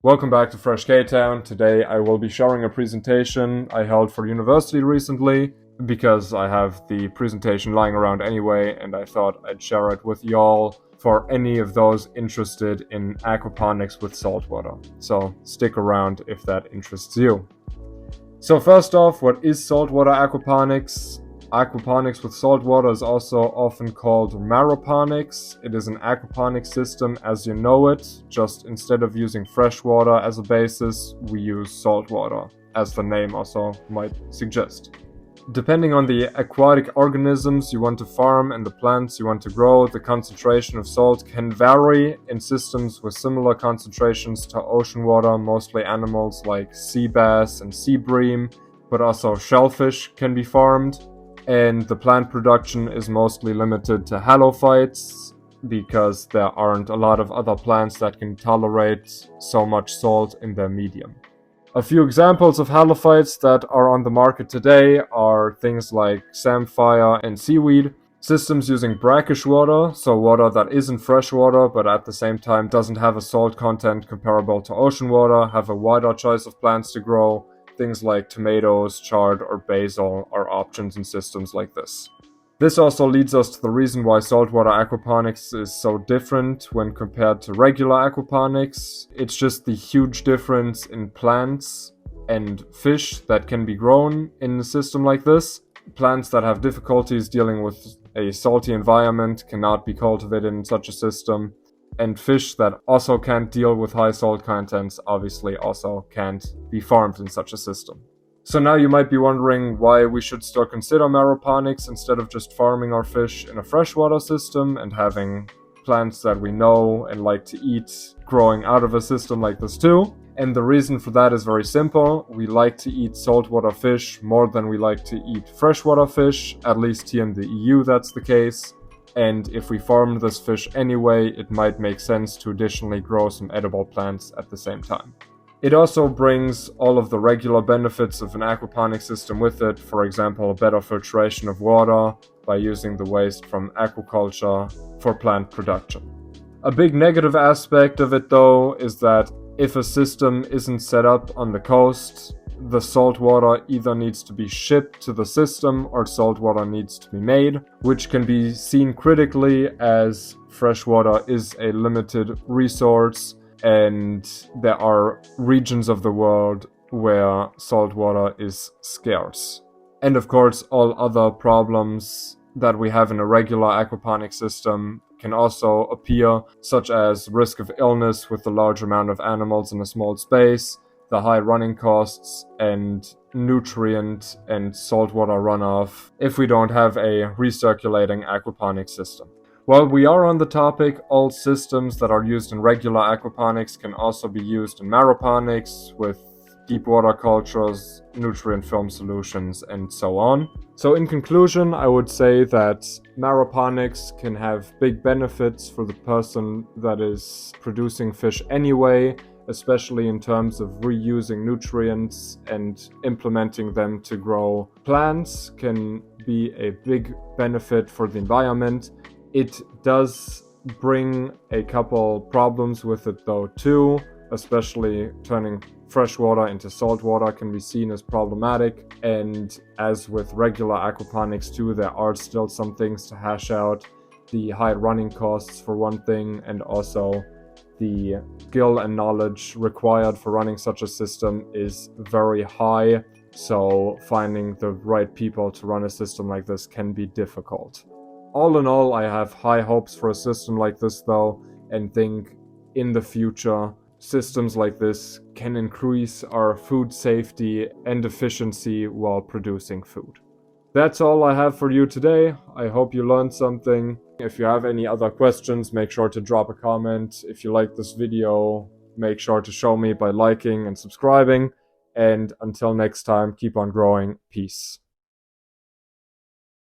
Welcome back to Fresh K-Town. Today I will be showing a presentation I held for university recently because I have the presentation lying around anyway and I thought I'd share it with y'all for any of those interested in aquaponics with saltwater. So stick around if that interests you. So first off, what is saltwater aquaponics? Aquaponics with saltwater is also often called Maraponics. It is an aquaponic system as you know it, just instead of using fresh water as a basis, we use saltwater, as the name also might suggest. Depending on the aquatic organisms you want to farm and the plants you want to grow, the concentration of salt can vary in systems with similar concentrations to ocean water. Mostly animals like sea bass and sea bream, but also shellfish can be farmed. And the plant production is mostly limited to halophytes because there aren't a lot of other plants that can tolerate so much salt in their medium. A few examples of halophytes that are on the market today are things like samphire and seaweed. Systems using brackish water, so water that isn't fresh water but at the same time doesn't have a salt content comparable to ocean water, have a wider choice of plants to grow. Things like tomatoes, chard, or basil are options in systems like this. This also leads us to the reason why saltwater aquaponics is so different when compared to regular aquaponics. It's just the huge difference in plants and fish that can be grown in a system like this. Plants that have difficulties dealing with a salty environment cannot be cultivated in such a system. And fish that also can't deal with high salt contents obviously also can't be farmed in such a system. So now you might be wondering why we should still consider Maraponics instead of just farming our fish in a freshwater system and having plants that we know and like to eat growing out of a system like this too. And the reason for that is very simple. We like to eat saltwater fish more than we like to eat freshwater fish, at least here in the EU that's the case. And if we farm this fish anyway, it might make sense to additionally grow some edible plants at the same time. It also brings all of the regular benefits of an aquaponic system with it, for example, better filtration of water by using the waste from aquaculture for plant production. A big negative aspect of it though is that if a system isn't set up on the coast, the salt water either needs to be shipped to the system or salt water needs to be made, which can be seen critically as freshwater is a limited resource and there are regions of the world where salt water is scarce. And of course, all other problems that we have in a regular aquaponic system can also appear, such as risk of illness with the large amount of animals in a small space, the high running costs, and nutrient and saltwater runoff if we don't have a recirculating aquaponic system. While we are on the topic, all systems that are used in regular aquaponics can also be used in Maraponics with deep water cultures, nutrient film solutions, and so on. So in conclusion, I would say that Maraponics can have big benefits for the person that is producing fish anyway, especially in terms of reusing nutrients and implementing them to grow plants can be a big benefit for the environment. It does bring a couple problems with it though too, especially turning fresh water into salt water can be seen as problematic, and as with regular aquaponics too, there are still some things to hash out. The high running costs for one thing, and also the skill and knowledge required for running such a system is very high, so finding the right people to run a system like this can be difficult. All in all, I have high hopes for a system like this though, and think in the future systems like this can increase our food safety and efficiency while producing food. That's all I have for you today. I hope you learned something. If you have any other questions, make sure to drop a comment. If you like this video, make sure to show me by liking and subscribing. And until next time, keep on growing. Peace.